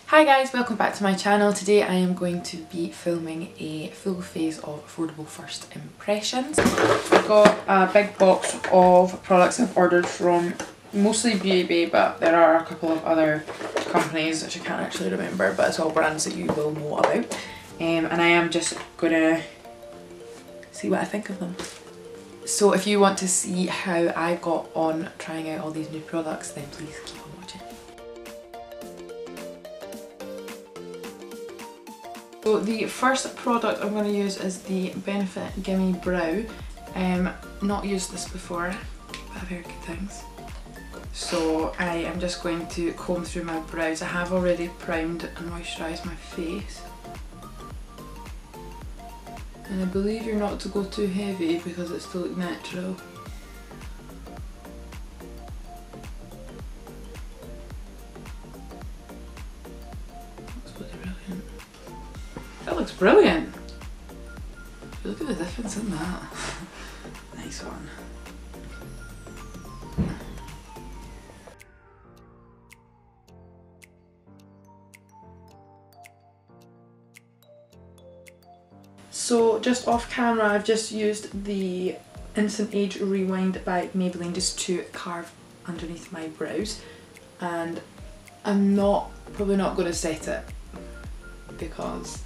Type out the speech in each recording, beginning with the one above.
Hi guys, welcome back to my channel. Today I am going to be filming a full face of affordable first impressions. I've got a big box of products I've ordered from mostly Beauty, but there are a couple of other companies which I can't actually remember, but it's all brands that you will know about. And I am just gonna see what I think of them. So if you want to see how I got on trying out all these new products, then please keep on watching. So the first product I'm going to use is the Benefit Gimme Brow. Not used this before, but I've heard good things. So I am just going to comb through my brows. I have already primed and moisturised my face. And I believe you're not to go too heavy because it's to look natural. That looks brilliant! Look at the difference in that. Nice one. So just off camera I've just used the Instant Age Rewind by Maybelline just to carve underneath my brows, and I'm probably not going to set it because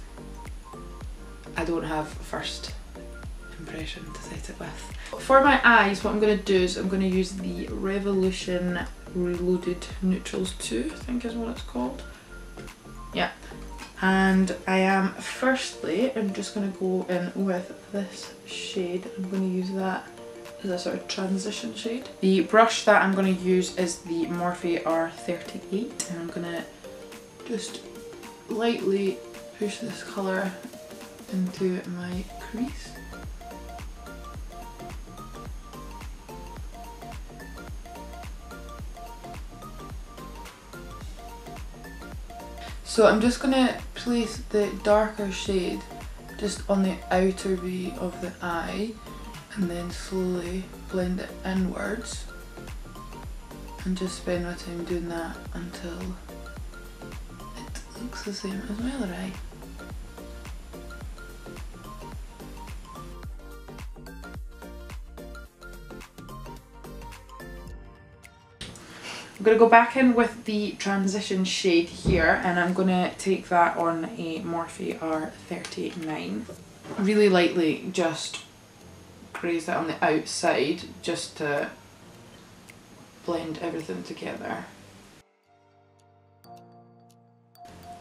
I don't have first impression to set it with. For my eyes, what I'm going to do is I'm going to use the Revolution Reloaded Neutrals 2, I think is what it's called. Yeah. And I am I'm just going to go in with this shade. I'm going to use that as a sort of transition shade. The brush that I'm going to use is the Morphe R38, and I'm going to just lightly push this colour into my crease. So I'm just going to place the darker shade just on the outer V of the eye and then slowly blend it inwards, and just spend my time doing that until it looks the same as my other eye. I'm going to go back in with the transition shade here, and I'm going to take that on a Morphe R39. Really lightly just graze that on the outside just to blend everything together.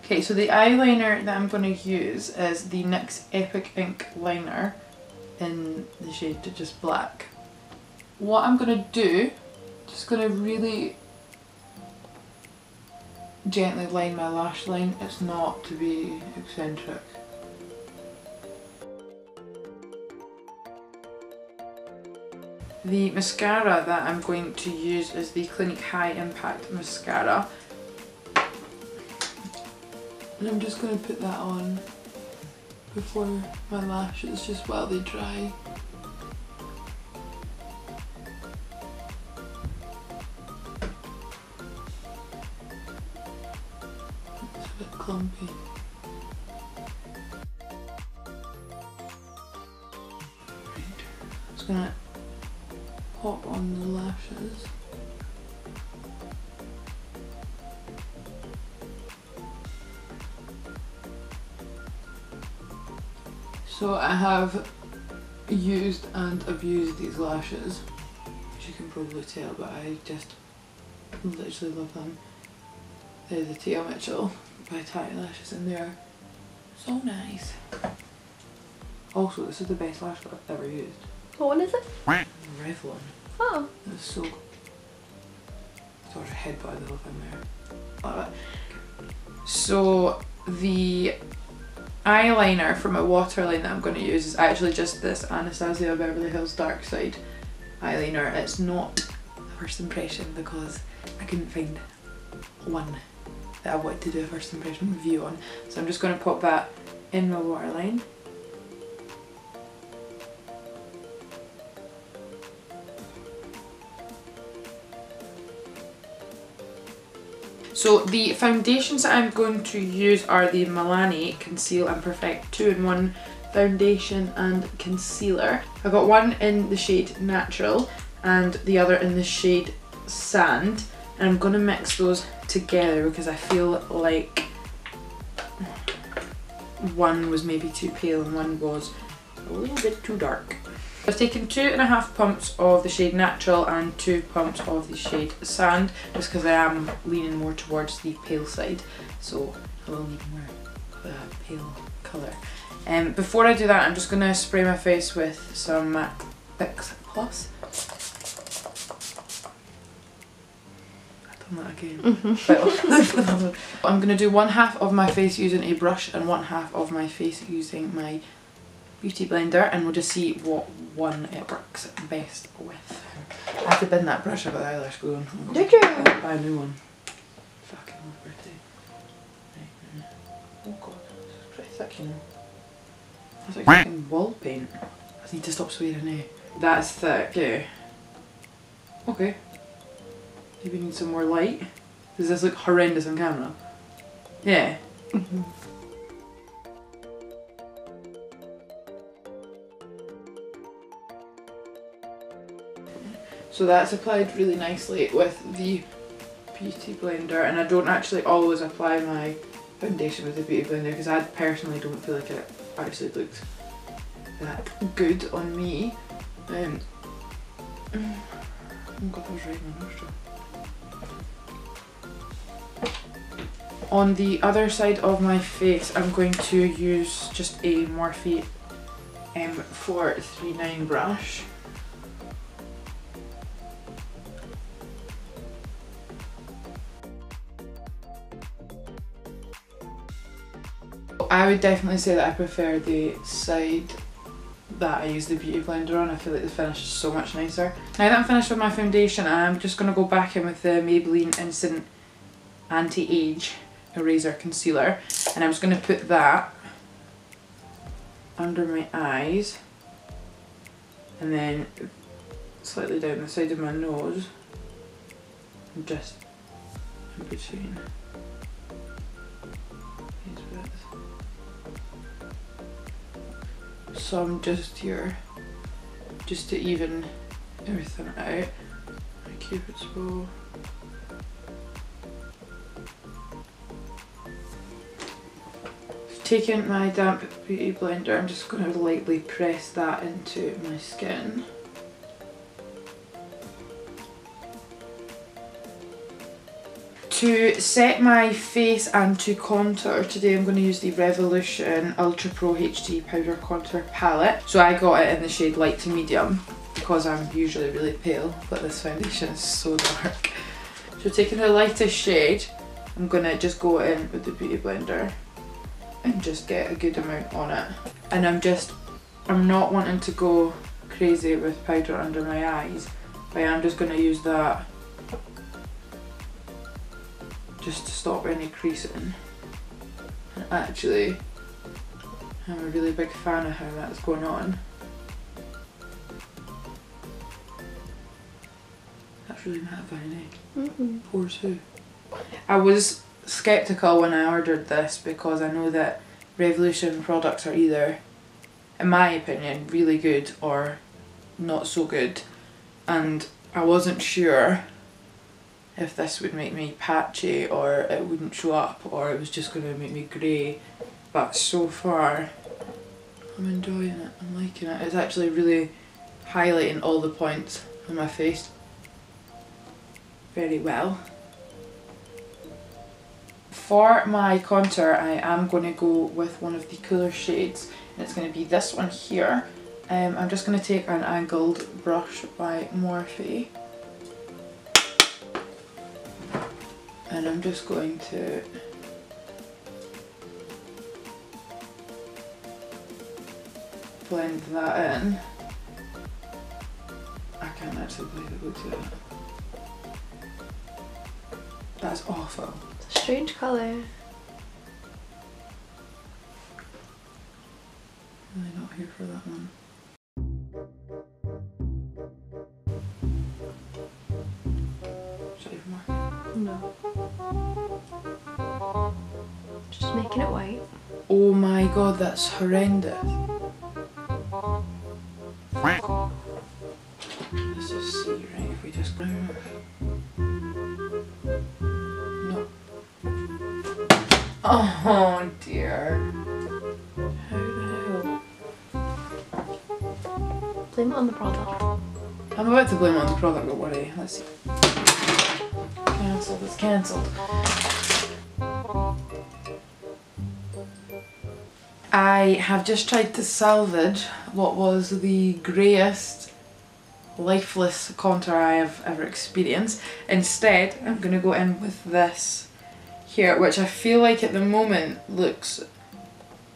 Okay, so the eyeliner that I'm going to use is the NYX Epic Ink Liner in the shade just black. What I'm going to do, just going to really gently line my lash line. It's not to be eccentric. The mascara that I'm going to use is the Clinique High Impact Mascara. And I'm just going to put that on before my lashes, just while they dry. Clumpy. Right. Just gonna pop on the lashes. So I have used and abused these lashes, as you can probably tell, but I just literally love them. They're the Tia Mitchell by Tiny Lashes, and they're so nice. Also, this is the best lash glue I've ever used. What one is it? Revlon. Oh. It was so sort of headbutted the whole thing there. Love it. So the eyeliner for my waterline that I'm going to use is actually just this Anastasia Beverly Hills Dark Side eyeliner. It's not a first impression because I couldn't find one that I wanted to do a first impression review on. So I'm just going to pop that in my waterline. So the foundations that I'm going to use are the Milani Conceal and Perfect 2-in-1 foundation and concealer. I got one in the shade Natural and the other in the shade Sand, and I'm going to mix those together because I feel like one was maybe too pale and one was a little bit too dark. I've taken 2.5 pumps of the shade Natural and 2 pumps of the shade Sand, just because I am leaning more towards the pale side, so I will need more pale colour. Before I do that, I'm just going to spray my face with some MAC Fix Plus. I've done that again. I'm going to do 1/2 of my face using a brush and 1/2 of my face using my beauty blender, and we'll just see what one it works best with. I have to bin that brush, I got the eyelash glue on. Did you? Buy a new one. Fucking love birthday. Right. Oh god, it's pretty thick, you know. That's like fucking wall paint. I need to stop swearing now. That's thick, yeah. Okay. Maybe need some more light. Does this look horrendous on camera? Yeah. So that's applied really nicely with the beauty blender, and I don't actually always apply my foundation with the beauty blender because I personally don't feel like it actually looks that good on me. Oh god, that was right in my nostril. On the other side of my face, I'm going to use just a Morphe M439 brush. I would definitely say that I prefer the side that I use the beauty blender on. I feel like the finish is so much nicer. Now that I'm finished with my foundation, I'm just going to go back in with the Maybelline Instant Anti-Age Eraser Concealer, and I'm just going to put that under my eyes and then slightly down the side of my nose and just in between these bits. Some just here, just to even everything out. My Cupid's bow. Taking my damp beauty blender, I'm just going to lightly press that into my skin. To set my face and to contour, today I'm going to use the Revolution Ultra Pro HD Powder Contour Palette. So I got it in the shade light to medium because I'm usually really pale, but this foundation is so dark. So taking the lightest shade, I'm going to just go in with the beauty blender and just get a good amount on it. And I'm not wanting to go crazy with powder under my eyes, but I'm just going to use that just to stop any creasing. And actually, I'm a really big fan of how that's going on. That's really mattifying, eh? Poor Sue. I was skeptical when I ordered this because I know that Revolution products are either, in my opinion, really good or not so good, and I wasn't sure if this would make me patchy or it wouldn't show up or it was just going to make me grey, but so far I'm enjoying it, I'm liking it. It's actually really highlighting all the points on my face very well. For my contour, I am going to go with one of the cooler shades, and it's going to be this one here. I'm just going to take an angled brush by Morphe, and I'm just going to blend that in. I can't actually believe it looks like that. That's awful. It's a strange colour. Really not here for that one. Should I have more? No. Just making it white. Oh my god, that's horrendous. Let's just see, right, if we just go. No. Oh dear. How the hell? Blame it on the product. I'm about to blame it on the product, don't worry. Let's see. Cancelled, it's cancelled. I have just tried to salvage what was the greyest, lifeless contour I have ever experienced. Instead, I'm going to go in with this here, which I feel like at the moment looks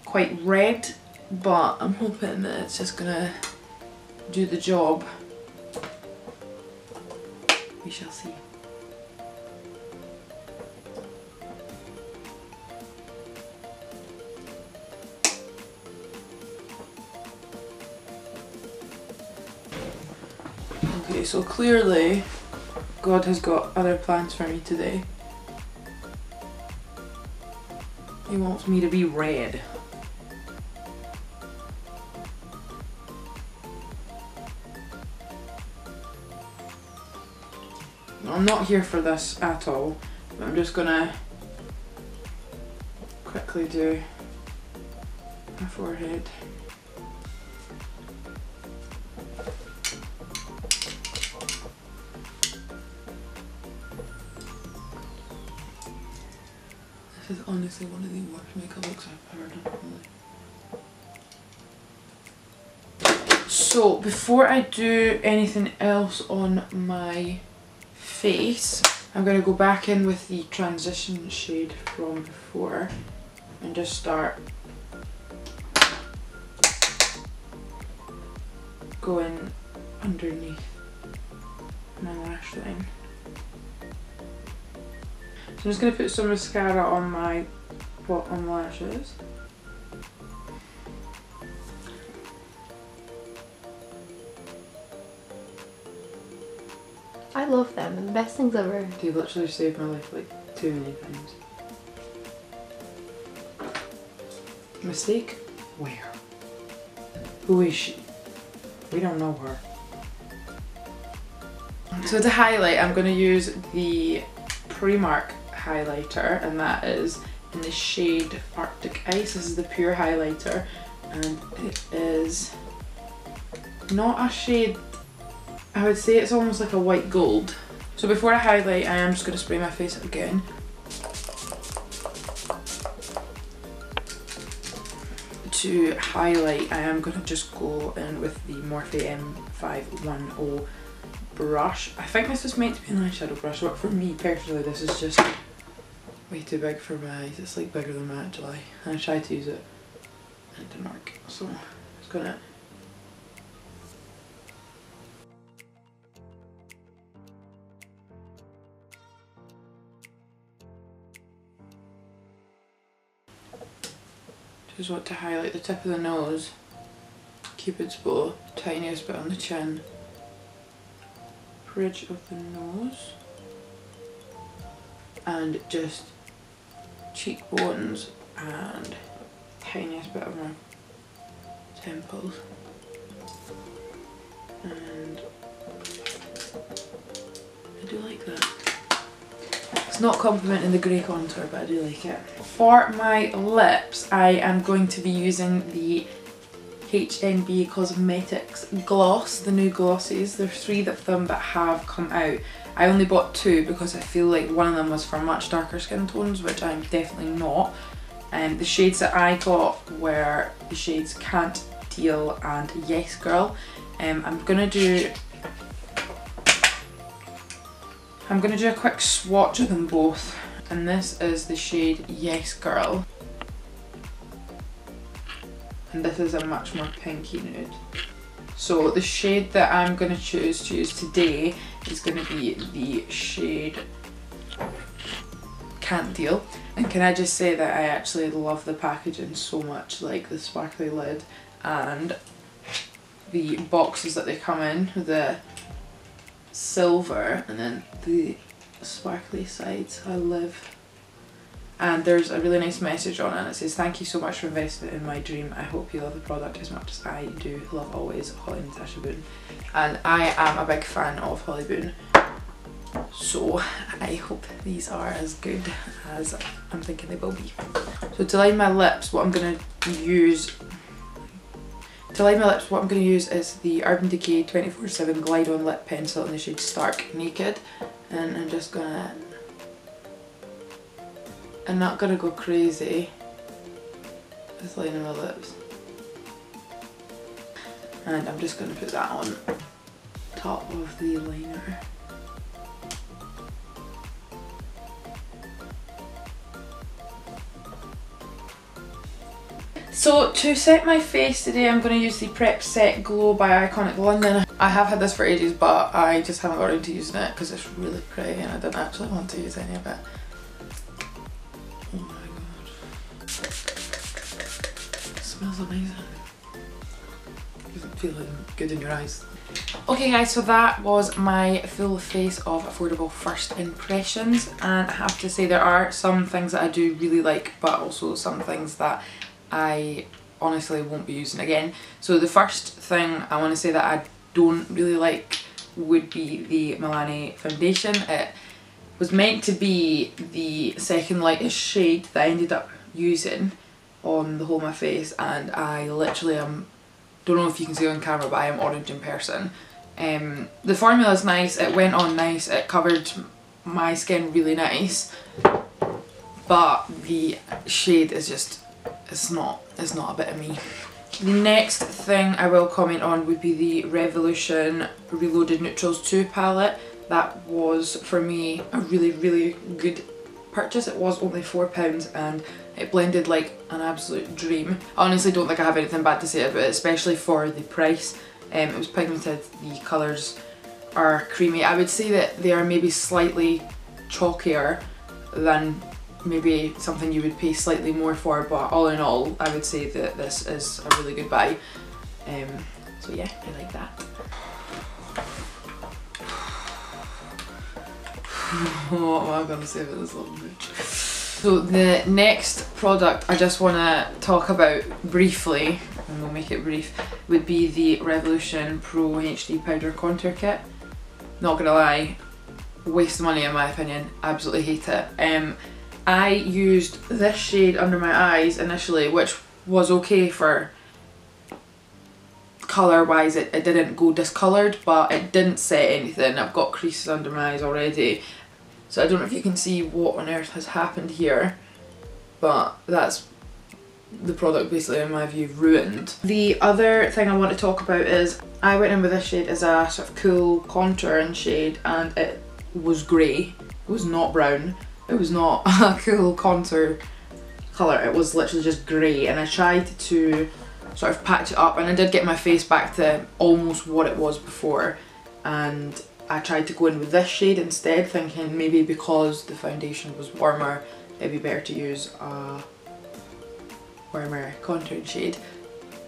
quite red, but I'm hoping that it's just going to do the job. We shall see. Okay, so clearly God has got other plans for me today. He wants me to be red. I'm not here for this at all, but I'm just gonna quickly do my forehead. This is honestly one of the worst makeup looks I've ever done. So before I do anything else on my face, I'm going to go back in with the transition shade from before and just start going underneath my lash line. So I'm just going to put some mascara on my bottom lashes. I love them, they're the best things ever. They literally saved my life like too many times. Mistake? Where? Who is she? We don't know her. So to highlight, I'm going to use the Primark highlighter, and that is in the shade Arctic Ice. This is the pure highlighter, and it is not a shade, I would say it's almost like a white gold. So before I highlight, I am just going to spray my face again. To highlight, I am going to just go in with the Morphe M510 brush. I think this is meant to be an eyeshadow brush, but for me personally this is just way too big for my eyes. It's like bigger than my actual eye, and I tried to use it and it didn't work. So I'm just gonna just want to highlight the tip of the nose, Cupid's bow, tiniest bit on the chin, bridge of the nose, and just cheekbones and tiniest bit of my temples. And I do like that. It's not complimenting the grey contour, but I do like it. For my lips, I am going to be using the HNB Cosmetics gloss, the new glosses. There's 3 of them that have come out. I only bought 2 because I feel like one of them was for much darker skin tones, which I'm definitely not. And the shades that I got were the shades Can't Deal and Yes Girl. I'm gonna do a quick swatch of them both, and this is the shade Yes Girl. And this is a much more pinky nude. So the shade that I'm going to choose to use today is going to be the shade Can't Deal. And can I just say that I actually love the packaging so much, like the sparkly lid and the boxes that they come in, the silver and then the sparkly sides. I live and there's a really nice message on it, and it says, "Thank you so much for investing in my dream. I hope you love the product as much as I do. Love always, Holly Natasha Boone." And I am a big fan of Holly Boone, so I hope these are as good as I'm thinking they will be. So to line my lips, what I'm going to use is the Urban Decay 24/7 Glide On Lip Pencil in the shade Stark Naked, and I'm not gonna go crazy with lining my lips, and I'm just gonna put that on top of the liner. So to set my face today, I'm going to use the Prep Set Glow by Iconic London. I have had this for ages, but I just haven't got around to using it because it's really pretty and I don't actually want to use any of it. Oh my god. It smells amazing. Does it feel good in your eyes? Okay guys, so that was my full face of affordable first impressions, and I have to say there are some things that I do really like, but also some things that I honestly won't be using again. So the first thing I want to say that I don't really like would be the Milani foundation. It was meant to be the second lightest shade that I ended up using on the whole of my face, and I literally don't know if you can see on camera, but I am orange in person. The formula is nice, it went on nice, it covered my skin really nice, but the shade is just, it's not a bit of me. The next thing I will comment on would be the Revolution Reloaded Neutrals 2 palette. That was for me a really good purchase. It was only £4 and it blended like an absolute dream. I honestly don't think I have anything bad to say about it, especially for the price. It was pigmented, the colours are creamy. I would say that they are maybe slightly chalkier than maybe something you would pay slightly more for, but all in all I would say that this is a really good buy. So yeah, I like that. What am I going to say about this little bitch? So the next product I just want to talk about briefly, and we'll make it brief, would be the Revolution Pro HD Powder Contour Kit. Not gonna lie, waste of money in my opinion, absolutely hate it. I used this shade under my eyes initially, which was okay for colour wise. It didn't go discoloured, but it didn't set anything. I've got creases under my eyes already, so I don't know if you can see what on earth has happened here, but that's the product basically in my view ruined. The other thing I want to talk about is I went in with this shade as a sort of cool contouring shade, and it was grey. It was not brown. It was not a cool contour colour, it was literally just grey, and I tried to sort of patch it up, and I did get my face back to almost what it was before, and I tried to go in with this shade instead, thinking maybe because the foundation was warmer it'd be better to use a warmer contouring shade.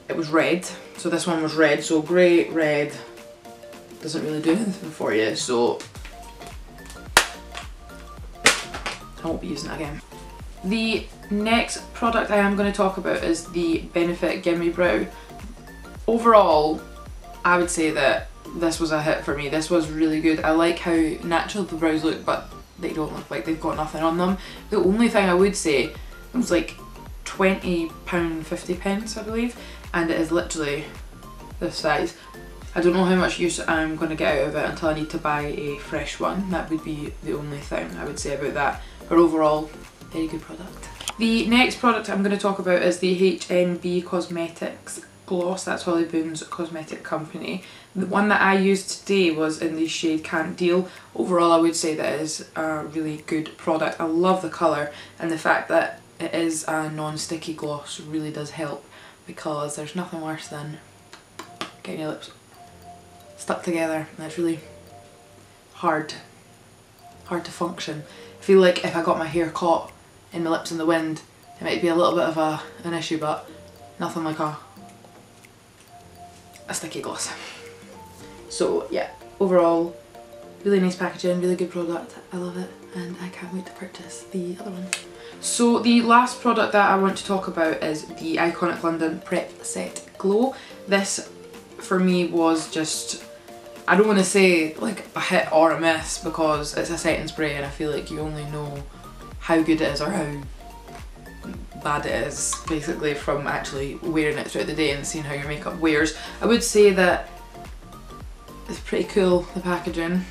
It was red, so this one was red, so grey, red doesn't really do anything for you, so I won't be using it again. The next product I am going to talk about is the Benefit Gimme Brow. Overall, I would say that this was a hit for me. This was really good. I like how natural the brows look, but they don't look like they've got nothing on them. The only thing I would say, it was like £20.50 I believe, and it is literally this size. I don't know how much use I'm going to get out of it until I need to buy a fresh one. That would be the only thing I would say about that. But overall, very good product. The next product I'm going to talk about is the HNB Cosmetics Gloss. That's Holly Boone's cosmetic company. The one that I used today was in the shade Can't Deal. Overall, I would say that it is a really good product. I love the colour, and the fact that it is a non-sticky gloss really does help, because there's nothing worse than getting your lips stuck together. That's really hard to function. I feel like if I got my hair caught in my lips in the wind, it might be a little bit of an issue, but nothing like a sticky gloss. So yeah, overall, really nice packaging, really good product. I love it, and I can't wait to purchase the other one. So the last product that I want to talk about is the Iconic London Prep Set Glow. This for me was just, I don't want to say like a hit or a miss because it's a setting spray and I feel like you only know how good it is or how bad it is basically from actually wearing it throughout the day and seeing how your makeup wears. I would say that it's pretty cool, the packaging,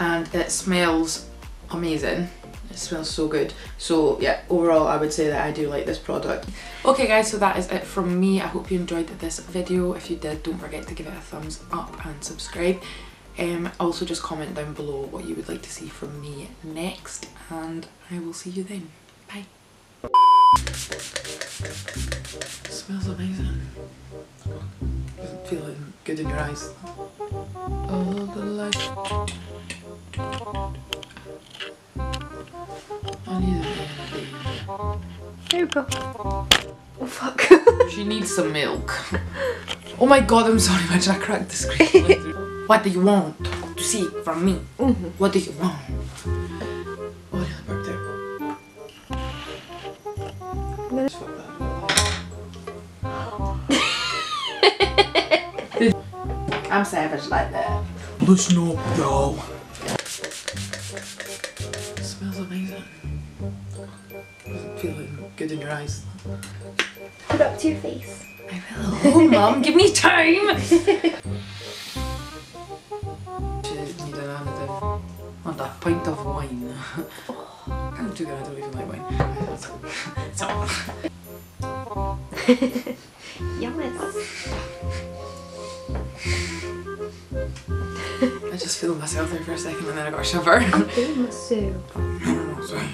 and it smells amazing. It smells so good. So yeah, overall I would say that I do like this product. Okay guys, so that is it from me. I hope you enjoyed this video. If you did, don't forget to give it a thumbs up and subscribe. Also just comment down below what you would like to see from me next, and I will see you then. Bye. It smells amazing. Doesn't feel like good in your eyes. All the light. I need a There we go. Oh fuck. She needs some milk. Oh my god, I'm sorry, imagine I cracked the screen. What do you want to see from me? What do you want? Oh, I burped there. I'm savage like that. Listen up, y'all. It smells amazing. Doesn't feel like good in your eyes. Put it up to your face. I will. Oh, Mum, give me time! And a pint of wine. I'm too good, I don't even like wine. So. Yes. I just filmed myself there for a second and then I got a shiver. I'm doing my soup. Sorry.